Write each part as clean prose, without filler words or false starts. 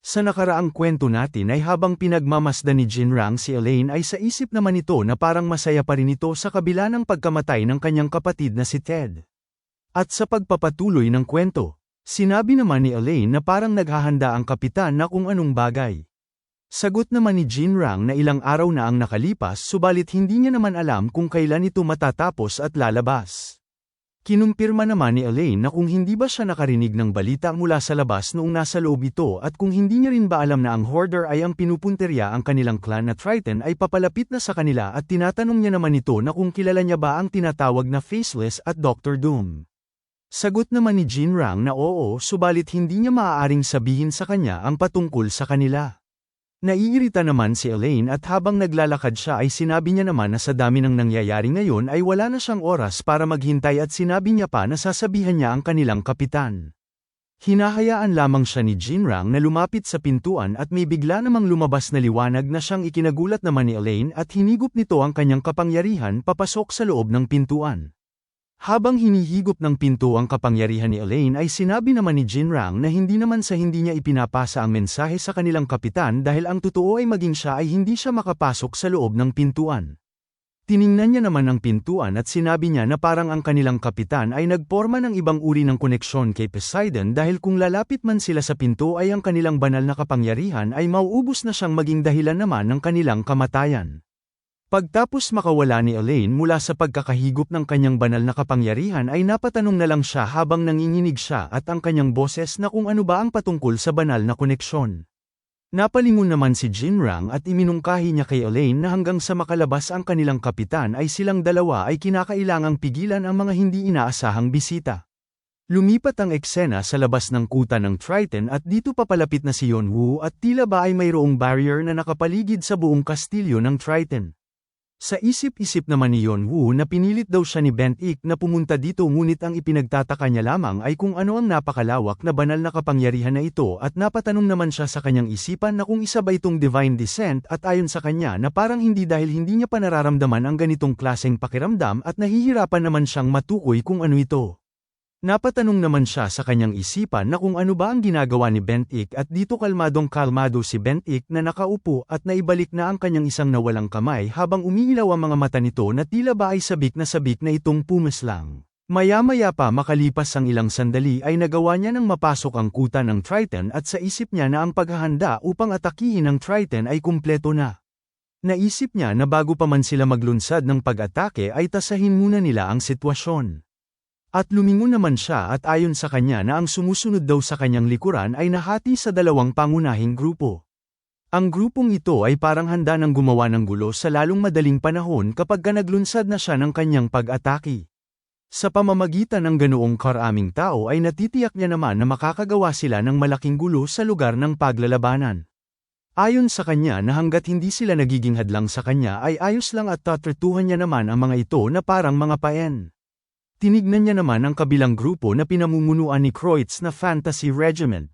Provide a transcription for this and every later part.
Sa nakaraang kwento natin ay habang pinagmamasdan ni Jinrang si Elaine ay sa isip naman ito na parang masaya pa rin ito sa kabila ng pagkamatay ng kanyang kapatid na si Ted. At sa pagpapatuloy ng kwento, sinabi naman ni Elaine na parang naghahanda ang kapitan na kung anong bagay. Sagot naman ni Jinrang na ilang araw na ang nakalipas subalit hindi niya naman alam kung kailan ito matatapos at lalabas. Kinumpirma naman ni Elaine na kung hindi ba siya nakarinig ng balita mula sa labas noong nasa loob ito at kung hindi niya rin ba alam na ang Hoarder ay ang pinupunterya ang kanilang clan na Triton ay papalapit na sa kanila at tinatanong niya naman ito na kung kilala niya ba ang tinatawag na Faceless at Dr. Doom. Sagot naman ni Jinrang na oo subalit hindi niya maaaring sabihin sa kanya ang patungkol sa kanila. Naiirita naman si Elaine at habang naglalakad siya ay sinabi niya naman na sa dami ng nangyayari ngayon ay wala na siyang oras para maghintay at sinabi niya pa na sasabihan niya ang kanilang kapitan. Hinahayaan lamang siya ni Jinrang na lumapit sa pintuan at may bigla namang lumabas na liwanag na siyang ikinagulat naman ni Elaine at hinigop nito ang kanyang kapangyarihan papasok sa loob ng pintuan. Habang hinihigop ng pinto ang kapangyarihan ni Elaine ay sinabi naman ni Jinrang na hindi naman sa hindi niya ipinapasa ang mensahe sa kanilang kapitan dahil ang totoo ay maging siya ay hindi siya makapasok sa loob ng pintuan. Tiningnan niya naman ang pintuan at sinabi niya na parang ang kanilang kapitan ay nagporma ng ibang uri ng koneksyon kay Poseidon dahil kung lalapit man sila sa pinto ay ang kanilang banal na kapangyarihan ay mauubos na siyang maging dahilan naman ng kanilang kamatayan. Pagtapos makawala ni Elaine mula sa pagkakahigop ng kanyang banal na kapangyarihan ay napatanong na lang siya habang nanginginig siya at ang kanyang boses na kung ano ba ang patungkol sa banal na koneksyon. Napalingon naman si Jinrang at iminungkahi niya kay Elaine na hanggang sa makalabas ang kanilang kapitan ay silang dalawa ay kinakailangang pigilan ang mga hindi inaasahang bisita. Lumipat ang eksena sa labas ng kuta ng Triton at dito papalapit na si Yeonwoo at tila ba ay mayroong barrier na nakapaligid sa buong kastilyo ng Triton. Sa isip-isip naman ni Yeonwoo na pinilit daw siya ni Ben-ik na pumunta dito ngunit ang ipinagtataka niya lamang ay kung ano ang napakalawak na banal na kapangyarihan na ito at napatanong naman siya sa kanyang isipan na kung isa ba itong divine descent at ayon sa kanya na parang hindi dahil hindi niya pa nararamdaman ang ganitong klaseng pakiramdam at nahihirapan naman siyang matukoy kung ano ito. Napatanong naman siya sa kanyang isipan na kung ano ba ang ginagawa ni Ben-ik at dito kalmadong-kalmado si Ben-ik na nakaupo at naibalik na ang kanyang isang nawalang kamay habang umiilaw ang mga mata nito na tila ba ay sabik na itong pumaslang. Maya-maya pa makalipas ang ilang sandali ay nagawa niya nang mapasok ang kuta ng Triton at sa isip niya na ang paghahanda upang atakihin ang Triton ay kumpleto na. Naisip niya na bago pa man sila maglunsad ng pag-atake ay tasahin muna nila ang sitwasyon. At lumingon naman siya at ayon sa kanya na ang sumusunod daw sa kanyang likuran ay nahati sa dalawang pangunahing grupo. Ang grupong ito ay parang handa ng gumawa ng gulo sa lalong madaling panahon kapag naglunsad na siya ng kanyang pag-atake. Sa pamamagitan ng ganoong karaming tao ay natitiyak niya naman na makakagawa sila ng malaking gulo sa lugar ng paglalabanan. Ayon sa kanya na hanggat hindi sila nagiging hadlang sa kanya ay ayos lang at tatratuhan niya naman ang mga ito na parang mga paen. Tinignan niya naman ang kabilang grupo na pinamumunuan ni Kreutz na Fantasy Regiment.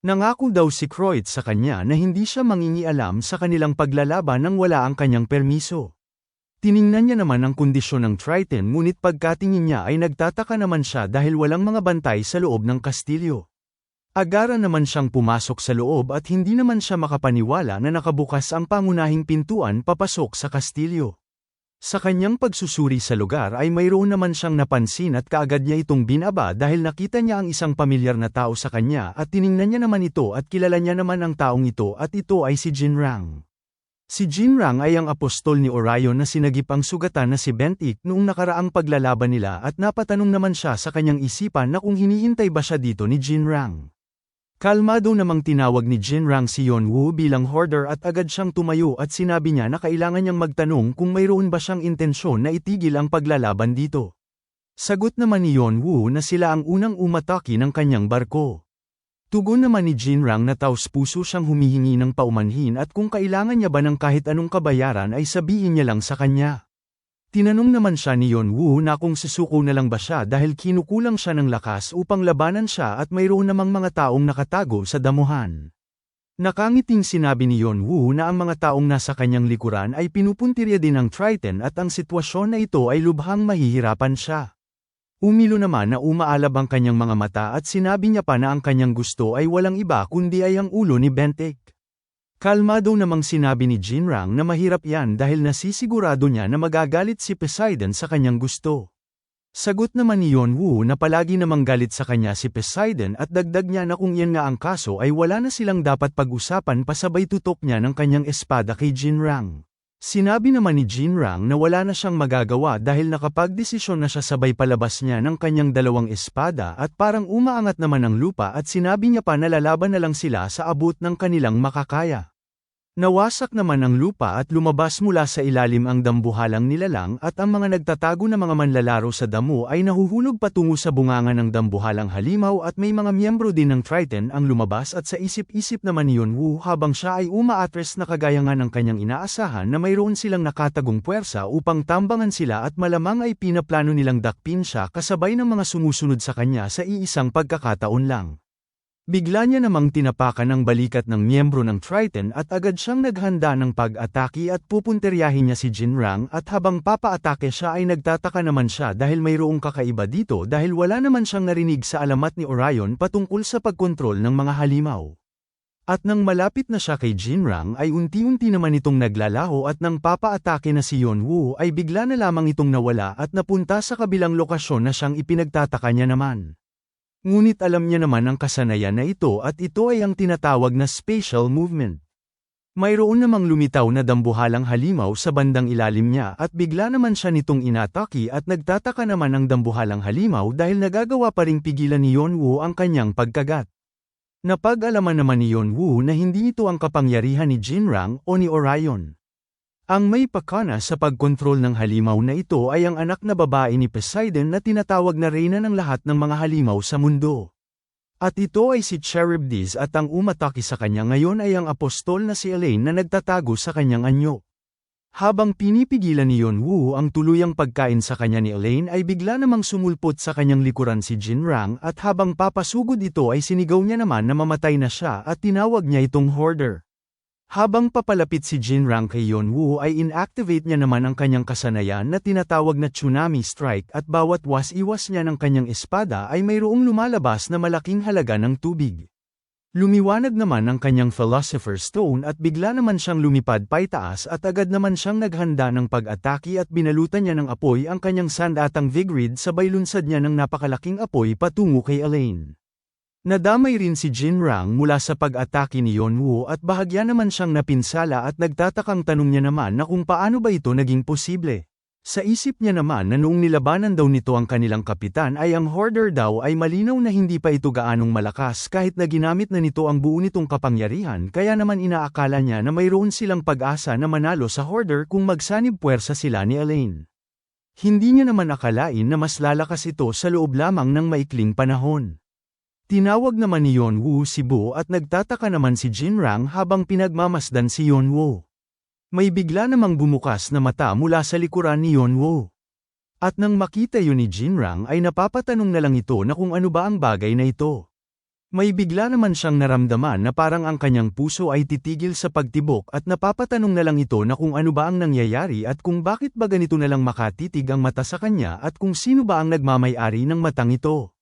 Nangako daw si Kreutz sa kanya na hindi siya mangingialam sa kanilang paglalaban nang wala ang kanyang permiso. Tiningnan niya naman ang kondisyon ng Triton ngunit pagkatingin niya ay nagtataka naman siya dahil walang mga bantay sa loob ng kastilyo. Agara naman siyang pumasok sa loob at hindi naman siya makapaniwala na nakabukas ang pangunahing pintuan papasok sa kastilyo. Sa kanyang pagsusuri sa lugar ay mayroon naman siyang napansin at kaagad niya itong binaba dahil nakita niya ang isang pamilyar na tao sa kanya at tiningnan niya naman ito at kilala niya naman ang taong ito at ito ay si Jinrang. Si Jinrang ay ang apostol ni Orion na sinagip ang sugatan na si Ben-ik noong nakaraang paglalaban nila at napatanong naman siya sa kanyang isipan na kung hinihintay ba siya dito ni Jinrang. Kalmado namang tinawag ni Jinrang si Yeonwoo bilang Hoarder at agad siyang tumayo at sinabi niya na kailangan niyang magtanong kung mayroon ba siyang intensyon na itigil ang paglalaban dito. Sagot naman ni Yeonwoo na sila ang unang umatake ng kanyang barko. Tugon naman ni Jinrang na taos-puso siyang humihingi ng paumanhin at kung kailangan niya ba ng kahit anong kabayaran ay sabihin niya lang sa kanya. Tinanong naman siya ni Yeonwoo na kung susuko na lang ba siya dahil kinukulang siya ng lakas upang labanan siya at mayroon namang mga taong nakatago sa damuhan. Nakangiting sinabi ni Yeonwoo na ang mga taong nasa kanyang likuran ay pinupuntirya din ng Triton at ang sitwasyon na ito ay lubhang mahihirapan siya. Umilo naman na umaalab ang kanyang mga mata at sinabi niya pa na ang kanyang gusto ay walang iba kundi ay ang ulo ni Bentek. Kalmado namang sinabi ni Jinrang na mahirap yan dahil nasisigurado niya na magagalit si Poseidon sa kanyang gusto. Sagot naman ni Yeonwoo na palagi namang galit sa kanya si Poseidon at dagdag niya na kung yan nga ang kaso ay wala na silang dapat pag-usapan pa sabay tutok niya ng kanyang espada kay Jinrang. Sinabi naman ni Jinrang na wala na siyang magagawa dahil nakapagdesisyon na siya sabay palabas niya ng kanyang dalawang espada at parang umaangat naman ang lupa at sinabi niya pa na lalaban na lang sila sa abot ng kanilang makakaya. Nawasak naman ang lupa at lumabas mula sa ilalim ang dambuhalang nilalang at ang mga nagtatago na mga manlalaro sa damo ay nahuhulog patungo sa bunganga ng dambuhalang halimaw at may mga miyembro din ng Triton ang lumabas at sa isip-isip naman ni Yeonwoo habang siya ay umaatres na kagaya nga ng kanyang inaasahan na mayroon silang nakatagong puwersa upang tambangan sila at malamang ay pinaplano nilang dakpin siya kasabay ng mga sumusunod sa kanya sa iisang pagkakataon lang. Bigla niya namang tinapakan ang balikat ng miyembro ng Triton at agad siyang naghanda ng pag-atake at pupunteryahin niya si Jinrang at habang papaatake siya ay nagtataka naman siya dahil mayroong kakaiba dito dahil wala naman siyang narinig sa alamat ni Orion patungkol sa pagkontrol ng mga halimaw. At nang malapit na siya kay Jinrang ay unti-unti naman itong naglalaho at nang papaatake na si Yeonwoo ay bigla na lamang itong nawala at napunta sa kabilang lokasyon na siyang ipinagtataka niya naman. Ngunit alam niya naman ang kasanayan na ito at ito ay ang tinatawag na spatial movement. Mayroon namang lumitaw na dambuhalang halimaw sa bandang ilalim niya at bigla naman siya nitong inatake at nagtataka naman ang dambuhalang halimaw dahil nagagawa pa ring pigilan ni Yeonwoo ang kanyang pagkagat. Napag-alaman naman ni Yeonwoo na hindi ito ang kapangyarihan ni Jinrang o ni Orion. Ang may pakana sa pagkontrol ng halimaw na ito ay ang anak na babae ni Poseidon na tinatawag na reyna ng lahat ng mga halimaw sa mundo. At ito ay si Charybdis at ang umatake sa kanya ngayon ay ang apostol na si Elaine na nagtatago sa kanyang anyo. Habang pinipigilan ni Yeonwoo ang tuluyang pagkain sa kanya ni Elaine ay bigla namang sumulpot sa kanyang likuran si Jinrang at habang papasugod ito ay sinigaw niya naman na mamatay na siya at tinawag niya itong hoarder. Habang papalapit si Jinrang kay Yeonwoo ay inactivate niya naman ang kanyang kasanayan na tinatawag na tsunami strike at bawat was-iwas niya ng kanyang espada ay mayroong lumalabas na malaking halaga ng tubig. Lumiwanag naman ang kanyang Philosopher's Stone at bigla naman siyang lumipad paitaas at agad naman siyang naghanda ng pag-atake at binalutan niya ng apoy ang kanyang sandatang Vigrid sabay lunsad niya ng napakalaking apoy patungo kay Elaine. Nadamay rin si Jinrang mula sa pag-atake ni Yeonwoo at bahagya naman siyang napinsala at nagtatakang tanong niya naman na kung paano ba ito naging posible. Sa isip niya naman na noong nilabanan daw nito ang kanilang kapitan ay ang hoarder daw ay malinaw na hindi pa ito gaanong malakas kahit na ginamit na nito ang buo nitong kapangyarihan kaya naman inaakala niya na mayroon silang pag-asa na manalo sa hoarder kung magsanib puwersa sila ni Elaine. Hindi niya naman akalain na mas lalakas ito sa loob lamang ng maikling panahon. Tinawag naman ni Yeonwoo si Bo at nagtataka naman si Jinrang habang pinagmamasdan si Yeonwoo. May bigla namang bumukas na mata mula sa likuran ni Yeonwoo. At nang makita yun ni Jinrang ay napapatanong na lang ito na kung ano ba ang bagay na ito. May bigla naman siyang naramdaman na parang ang kanyang puso ay titigil sa pagtibok at napapatanong na lang ito na kung ano ba ang nangyayari at kung bakit ba ganito na lang makatitig ang mata sa kanya at kung sino ba ang nagmamay-ari ng matang ito.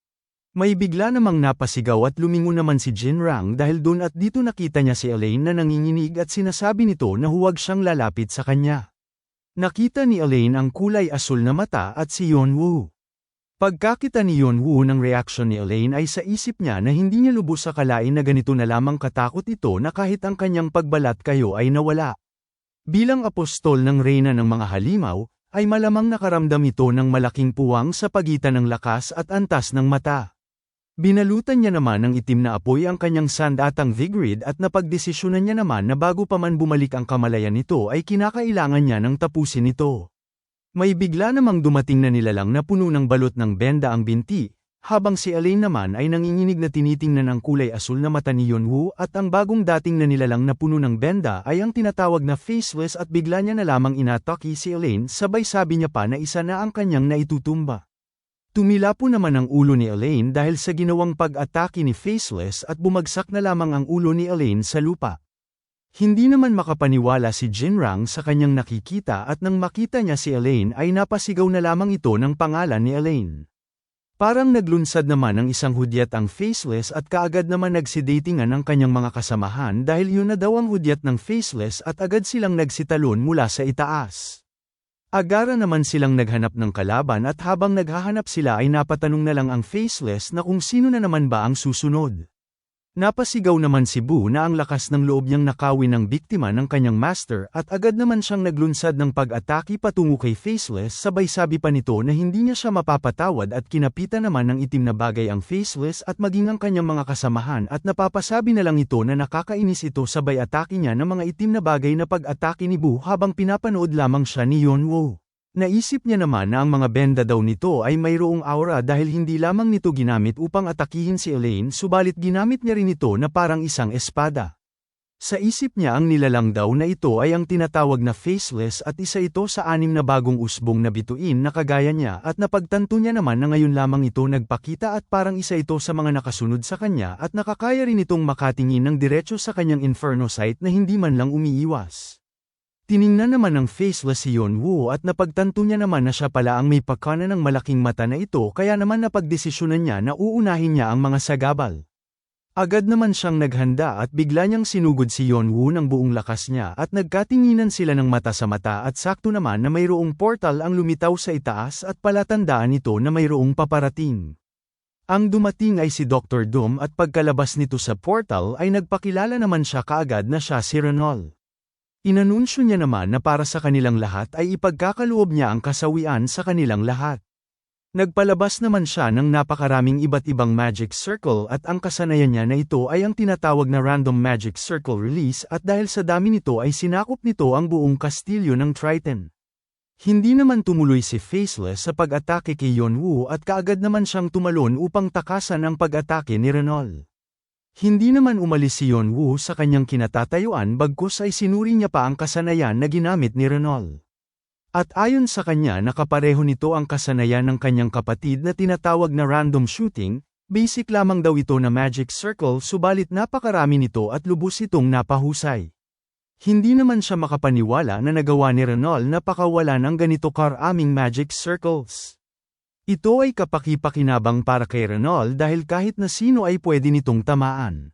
May bigla namang napasigaw at lumingon naman si Jinrang dahil doon at dito nakita niya si Elaine na nanginginig at sinasabi nito na huwag siyang lalapit sa kanya. Nakita ni Elaine ang kulay asul na mata at si Yeonwoo. Pagkakita ni Yeonwoo ng reaksyon ni Elaine ay sa isip niya na hindi niya lubos akalain na ganito na lamang katakot ito na kahit ang kanyang pagbalat kayo ay nawala. Bilang apostol ng reyna ng mga halimaw, ay malamang nakaramdam ito ng malaking puwang sa pagitan ng lakas at antas ng mata. Binalutan niya naman ng itim na apoy ang kanyang sandatang Vigrid at napagdesisyonan niya naman na bago pa man bumalik ang kamalayan nito ay kinakailangan niya ng tapusin ito. May bigla namang dumating na nilalang na puno ng balot ng benda ang binti, habang si Elaine naman ay nanginginig na tinitingnan ang kulay asul na mata ni Yeonwoo at ang bagong dating na nilalang na puno ng benda ay ang tinatawag na faceless at bigla niya na lamang inatake si Elaine sabay sabi niya pa na isa na ang kanyang naitutumba. Tumilapo naman ang ulo ni Elaine dahil sa ginawang pag-atake ni Faceless at bumagsak na lamang ang ulo ni Elaine sa lupa. Hindi naman makapaniwala si Jinrang sa kanyang nakikita at nang makita niya si Elaine ay napasigaw na lamang ito ng pangalan ni Elaine. Parang naglunsad naman ng isang hudyat ang Faceless at kaagad naman nagsidatingan ang kanyang mga kasamahan dahil yun na daw ang hudyat ng Faceless at agad silang nagsitalon mula sa itaas. Agara naman silang naghanap ng kalaban at habang naghahanap sila ay napatanong na lang ang Faceless na kung sino na naman ba ang susunod. Napasigaw naman si Boo na ang lakas ng loob niyang nakawin ng biktima ng kanyang master at agad naman siyang naglunsad ng pag-atake patungo kay Faceless sabay sabi pa nito na hindi niya siya mapapatawad at kinapitan naman ng itim na bagay ang Faceless at maging ang kanyang mga kasamahan at napapasabi na lang ito na nakakainis ito sabay atake niya ng mga itim na bagay na pag-atake ni Boo habang pinapanood lamang siya ni Yeonwoo. Naisip niya naman na ang mga benda daw nito ay mayroong aura dahil hindi lamang nito ginamit upang atakihin si Elaine subalit ginamit niya rin ito na parang isang espada. Sa isip niya ang nilalang daw na ito ay ang tinatawag na Faceless at isa ito sa 6 na bagong usbong na bituin na kagaya niya at napagtanto niya naman na ngayon lamang ito nagpakita at parang isa ito sa mga nakasunod sa kanya at nakakaya rin itong makatingin ng diretso sa kanyang inferno site na hindi man lang umiiwas. Tiningnan naman ng Faceless si Yeonwoo at napagtanto niya naman na siya pala ang may pakana ng malaking mata na ito kaya naman napagdesisyonan niya na uunahin niya ang mga sagabal. Agad naman siyang naghanda at bigla niyang sinugod si Yeonwoo ng buong lakas niya at nagkatinginan sila ng mata sa mata at sakto naman na mayroong portal ang lumitaw sa itaas at palatandaan nito na mayroong paparating. Ang dumating ay si Dr. Doom at pagkalabas nito sa portal ay nagpakilala naman siya kaagad na siya si Renol. Inanunsyo niya naman na para sa kanilang lahat ay ipagkakaloob niya ang kasawian sa kanilang lahat. Nagpalabas naman siya ng napakaraming iba't ibang magic circle at ang kasanayan niya na ito ay ang tinatawag na random magic circle release at dahil sa dami nito ay sinakop nito ang buong kastilyo ng Triton. Hindi naman tumuloy si Faceless sa pag-atake kay Yeonwoo at kaagad naman siyang tumalon upang takasan ang pag-atake ni Renol. Hindi naman umalis si Yeonwoo sa kanyang kinatatayuan bagkus ay sinuri niya pa ang kasanayan na ginamit ni Renol. At ayon sa kanya nakapareho nito ang kasanayan ng kanyang kapatid na tinatawag na random shooting, basic lamang daw ito na magic circle subalit napakarami nito at lubos itong napahusay. Hindi naman siya makapaniwala na nagawa ni Renol na pakawalan ang ganito karaming magic circles. Ito ay kapaki-pakinabang para kay Renol dahil kahit na sino ay pwede nitong tamaan.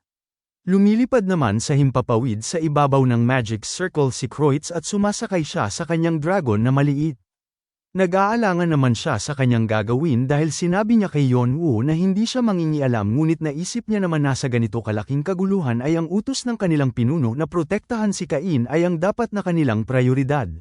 Lumilipad naman sa himpapawid sa ibabaw ng magic circle si Kreutz at sumasakay siya sa kanyang dragon na maliit. Nag-aalangan naman siya sa kanyang gagawin dahil sinabi niya kay Yeonwoo na hindi siya mangingialam ngunit naisip niya naman nasa ganito kalaking kaguluhan ay ang utos ng kanilang pinuno na protektahan si Cain ay ang dapat na kanilang prioridad.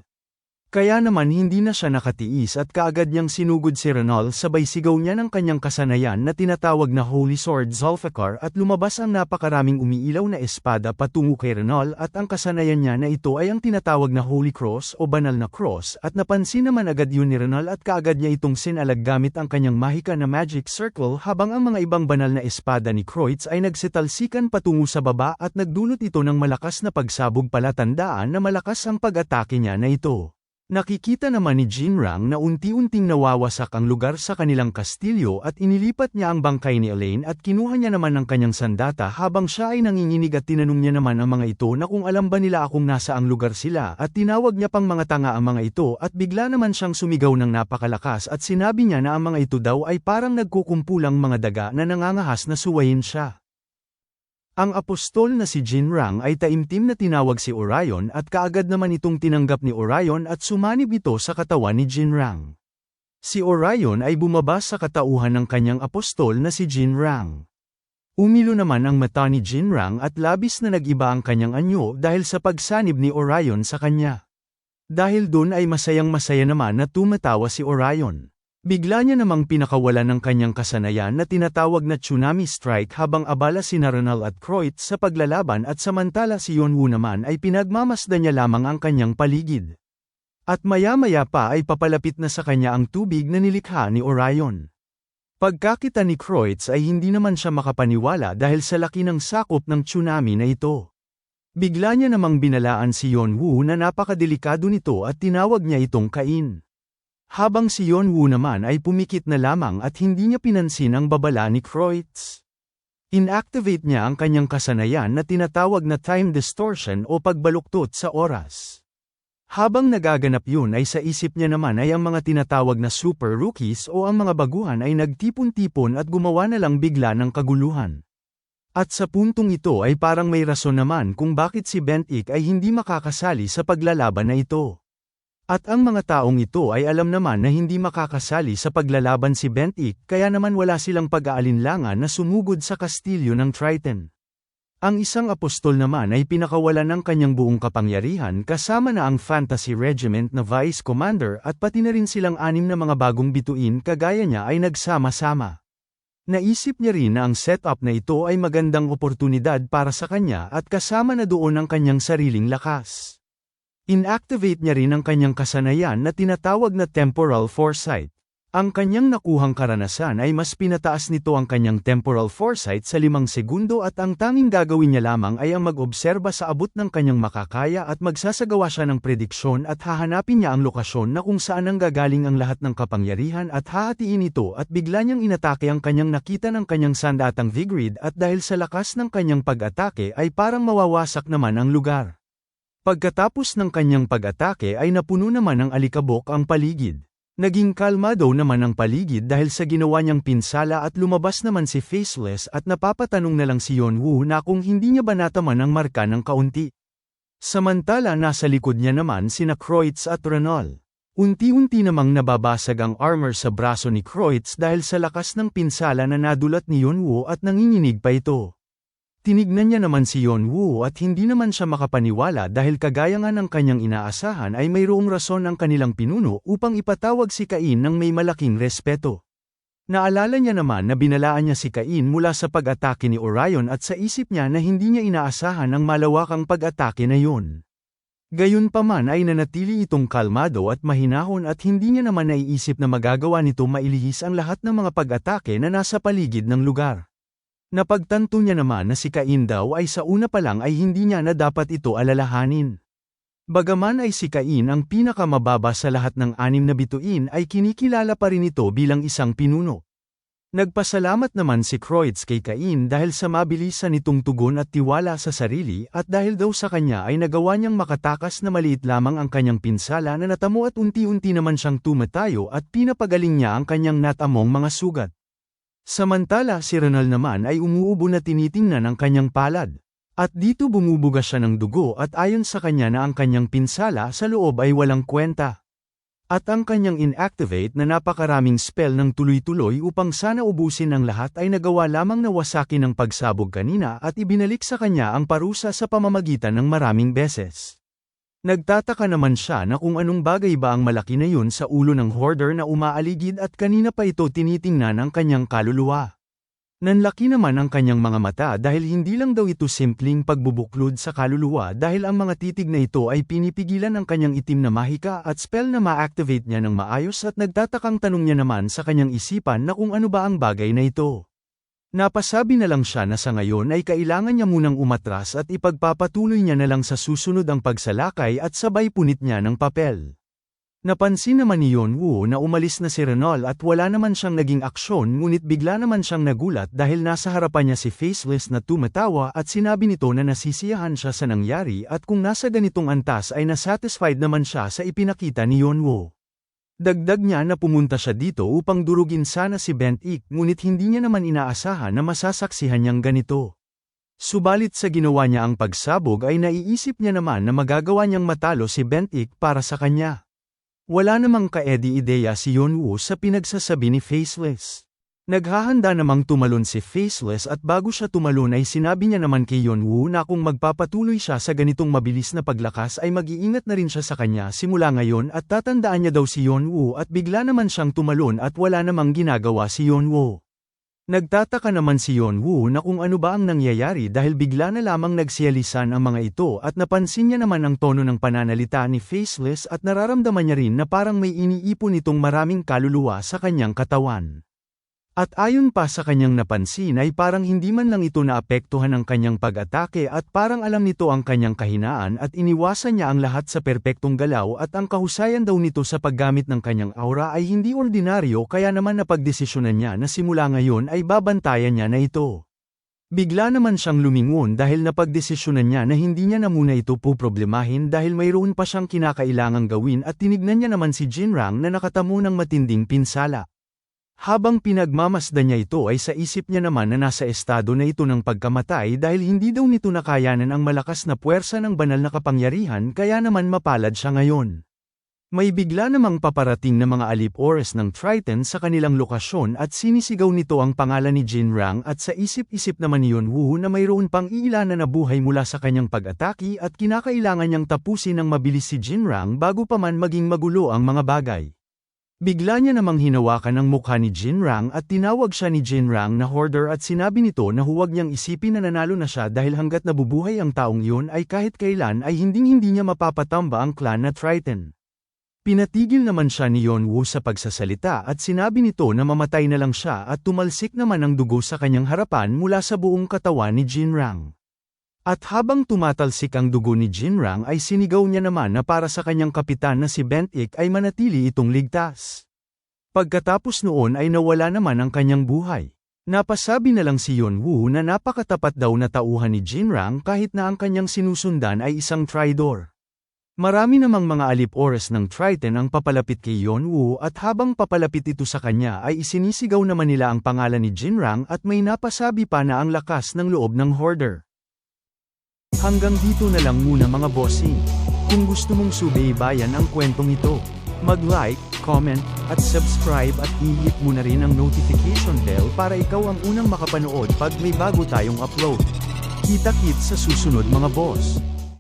Kaya naman hindi na siya nakatiis at kaagad niyang sinugod si Renol sabay sigaw niya ng kanyang kasanayan na tinatawag na Holy Sword Zulfikar at lumabas ang napakaraming umiilaw na espada patungo kay Renol at ang kasanayan niya na ito ay ang tinatawag na Holy Cross o Banal na Cross at napansin naman agad yun ni Renol at kaagad niya itong sinalag gamit ang kanyang mahika na magic circle habang ang mga ibang banal na espada ni Kreutz ay nagsitalsikan patungo sa baba at nagdulot ito ng malakas na pagsabog palatandaan na malakas ang pag-atake niya na ito. Nakikita naman ni Jinrang na unti-unting nawawasak ang lugar sa kanilang kastilyo at inilipat niya ang bangkay ni Elaine at kinuha niya naman ang kanyang sandata habang siya ay nanginginig at tinanong niya naman ang mga ito na kung alam ba nila kung nasa ang lugar sila at tinawag niya pang mga tanga ang mga ito at bigla naman siyang sumigaw ng napakalakas at sinabi niya na ang mga ito daw ay parang nagkukumpulang mga daga na nangangahas na suwayin siya. Ang apostol na si Jinrang ay taimtim na tinawag si Orion at kaagad naman itong tinanggap ni Orion at sumanib ito sa katawan ni Jinrang. Si Orion ay bumaba sa katauhan ng kanyang apostol na si Jinrang. Umilo naman ang mata ni Jinrang at labis na nag-iba ang kanyang anyo dahil sa pagsanib ni Orion sa kanya. Dahil dun ay masayang-masaya naman na tumatawa si Orion. Bigla niya namang pinakawalan ng kanyang kasanayan na tinatawag na tsunami strike habang abala si Renol at Kreutz sa paglalaban at samantala si Yeonwoo naman ay pinagmamasdan niya lamang ang kanyang paligid. At maya-maya pa ay papalapit na sa kanya ang tubig na nilikha ni Orion. Pagkakita ni Kreutz ay hindi naman siya makapaniwala dahil sa laki ng sakop ng tsunami na ito. Bigla niya namang binalaan si Yeonwoo na napakadelikado nito at tinawag niya itong Cain. Habang si Yeonwoo naman ay pumikit na lamang at hindi niya pinansin ang babala ni Kreutz. Inactivate niya ang kanyang kasanayan na tinatawag na time distortion o pagbaluktot sa oras. Habang nagaganap yun ay sa isip niya naman ay ang mga tinatawag na super rookies o ang mga baguhan ay nagtipon-tipon at gumawa na lang bigla ng kaguluhan. At sa puntong ito ay parang may rason naman kung bakit si Bentik ay hindi makakasali sa paglalaban na ito. At ang mga taong ito ay alam naman na hindi makakasali sa paglalaban si Bentik kaya naman wala silang pag-aalinlangan na sumugod sa kastilyo ng Triton. Ang isang apostol naman ay pinakawalan ng kanyang buong kapangyarihan kasama na ang Fantasy Regiment na Vice Commander at pati na rin silang 6 na mga bagong bituin kagaya niya ay nagsama-sama. Naisip niya rin na ang setup na ito ay magandang oportunidad para sa kanya at kasama na doon ang kanyang sariling lakas. Inactivate niya rin ang kanyang kasanayan na tinatawag na temporal foresight. Ang kanyang nakuhang karanasan ay mas pinataas nito ang kanyang temporal foresight sa 5 segundo at ang tanging gagawin niya lamang ay ang mag-obserba sa abot ng kanyang makakaya at magsasagawa siya ng prediksyon at hahanapin niya ang lokasyon na kung saan nanggagaling ang lahat ng kapangyarihan at hahatiin ito at bigla niyang inatake ang kanyang nakita ng kanyang sandatang Vigrid at dahil sa lakas ng kanyang pag-atake ay parang mawawasak naman ang lugar. Pagkatapos ng kanyang pag-atake ay napuno naman ng alikabok ang paligid. Naging kalmado naman ang paligid dahil sa ginawa niyang pinsala at lumabas naman si Faceless at napapatanong na lang si Yonwoo na kung hindi niya ba nataman ang marka ng kaunti. Samantala nasa likod niya naman sina Kreutz at Renal. Unti-unti namang nababasag ang armor sa braso ni Kreutz dahil sa lakas ng pinsala na nadulat ni Yonwoo at nanginginig pa ito. Tinignan niya naman si Yonwoo at hindi naman siya makapaniwala dahil kagaya nga ng kanyang inaasahan ay mayroong rason ang kanilang pinuno upang ipatawag si Cain ng may malaking respeto. Naalala niya naman na binalaan niya si Cain mula sa pag-atake ni Orion at sa isip niya na hindi niya inaasahan ang malawakang pag-atake na yun. Gayunpaman ay nanatili itong kalmado at mahinahon at hindi niya naman naiisip na magagawa nito mailihis ang lahat ng mga pag-atake na nasa paligid ng lugar. Napagtanto niya naman na si Cain daw ay sa una pa lang ay hindi niya na dapat ito alalahanin. Bagaman ay si Cain ang pinakamababa sa lahat ng 6 na bituin ay kinikilala pa rin ito bilang isang pinuno. Nagpasalamat naman si Kreutz kay Cain dahil sa mabilisan nitong tugon at tiwala sa sarili at dahil daw sa kanya ay nagawa niyang makatakas na maliit lamang ang kanyang pinsala na natamo at unti-unti naman siyang tumatayo at pinapagaling niya ang kanyang natamong mga sugat. Samantala si Renal naman ay umuubo na tinitingnan ang kanyang palad. At dito bumubuga siya ng dugo at ayon sa kanya na ang kanyang pinsala sa loob ay walang kwenta. At ang kanyang inactivate na napakaraming spell ng tuloy-tuloy upang sana ubusin ang lahat ay nagawa lamang na wasakin ng pagsabog kanina at ibinalik sa kanya ang parusa sa pamamagitan ng maraming beses. Nagtataka naman siya na kung anong bagay ba ang malaki na yun sa ulo ng hoarder na umaaligid at kanina pa ito tinitingnan ang kanyang kaluluwa. Nanlaki naman ang kanyang mga mata dahil hindi lang daw ito simpleng pagbubuklod sa kaluluwa dahil ang mga titig na ito ay pinipigilan ang kanyang itim na mahika at spell na ma-activate niya ng maayos at nagtatakang tanong niya naman sa kanyang isipan na kung ano ba ang bagay na ito. Napasabi na lang siya na sa ngayon ay kailangan niya munang umatras at ipagpapatuloy niya na lang sa susunod ang pagsalakay at sabay punit niya ng papel. Napansin naman ni Yonwoo na umalis na si Renal at wala naman siyang naging aksyon ngunit bigla naman siyang nagulat dahil nasa harapan niya si Faceless na tumatawa at sinabi nito na nasisiyahan siya sa nangyari at kung nasa ganitong antas ay nasatisfied naman siya sa ipinakita ni Yonwoo. Dagdag niya na pumunta siya dito upang durugin sana si Bentik ngunit hindi niya naman inaasahan na masasaksihan niyang ganito. Subalit sa ginawa niya ang pagsabog ay naiisip niya naman na magagawa niyang matalo si Bentik para sa kanya. Wala namang kaedi-ideya si Yonwoo sa pinagsasabi ni Faceless. Naghahanda namang tumalon si Faceless at bago siya tumalon ay sinabi niya naman kay Yonwoo na kung magpapatuloy siya sa ganitong mabilis na paglakas ay mag-iingat na rin siya sa kanya simula ngayon at tatandaan niya daw si Yonwoo at bigla naman siyang tumalon at wala namang ginagawa si Yonwoo. Nagtataka naman si Yonwoo na kung ano ba ang nangyayari dahil bigla na lamang nagsiyalisan ang mga ito at napansin niya naman ang tono ng pananalita ni Faceless at nararamdaman niya rin na parang may iniipon itong maraming kaluluwa sa kanyang katawan. At ayon pa sa kanyang napansin ay parang hindi man lang ito naapektuhan ng kanyang pag-atake at parang alam nito ang kanyang kahinaan at iniwasan niya ang lahat sa perpektong galaw at ang kahusayan daw nito sa paggamit ng kanyang aura ay hindi ordinaryo kaya naman napagdesisyonan niya na simula ngayon ay babantayan niya na ito. Bigla naman siyang lumingon dahil napagdesisyonan niya na hindi niya na muna ito poproblemahin dahil mayroon pa siyang kinakailangang gawin at tinignan niya naman si Jinrang na nakatamo ng matinding pinsala. Habang pinagmamasdan niya ito ay sa isip niya naman na nasa estado na ito ng pagkamatay dahil hindi daw nito nakayanan ang malakas na puwersa ng banal na kapangyarihan kaya naman mapalad siya ngayon. May bigla namang paparating na mga alip-oras ng Triton sa kanilang lokasyon at sinisigaw nito ang pangalan ni Jinrang at sa isip-isip naman ni Yonwoo na mayroon pang iilan na nabuhay mula sa kanyang pag-atake at kinakailangan niyang tapusin ng mabilis si Jinrang bago pa man maging magulo ang mga bagay. Bigla niya namang hinawakan ang mukha ni Jinrang at tinawag siya ni Jinrang na hoarder at sinabi nito na huwag niyang isipin na nanalo na siya dahil hanggat nabubuhay ang taong iyon ay kahit kailan ay hinding-hindi niya mapapatamba ang clan na Triton. Pinatigil naman siya ni Yonwoo sa pagsasalita at sinabi nito na mamatay na lang siya at tumalsik naman ang dugo sa kanyang harapan mula sa buong katawan ni Jinrang. At habang tumatalsik ang dugo ni Jinrang ay sinigaw niya naman na para sa kanyang kapitan na si Bentik ay manatili itong ligtas. Pagkatapos noon ay nawala naman ang kanyang buhay. Napasabi na lang si Yonwoo na napakatapat daw na tauhan ni Jinrang kahit na ang kanyang sinusundan ay isang traidor. Marami namang mga alip-oras ng Triton ang papalapit kay Yonwoo at habang papalapit ito sa kanya ay isinisigaw naman nila ang pangalan ni Jinrang at may napasabi pa na ang lakas ng loob ng hoarder. Hanggang dito na lang muna mga bossing. Kung gusto mong subaybayan ang kwentong ito, mag-like, comment, at subscribe at i-hit mo na rin ang notification bell para ikaw ang unang makapanood pag may bago tayong upload. Kita-kits sa susunod mga boss.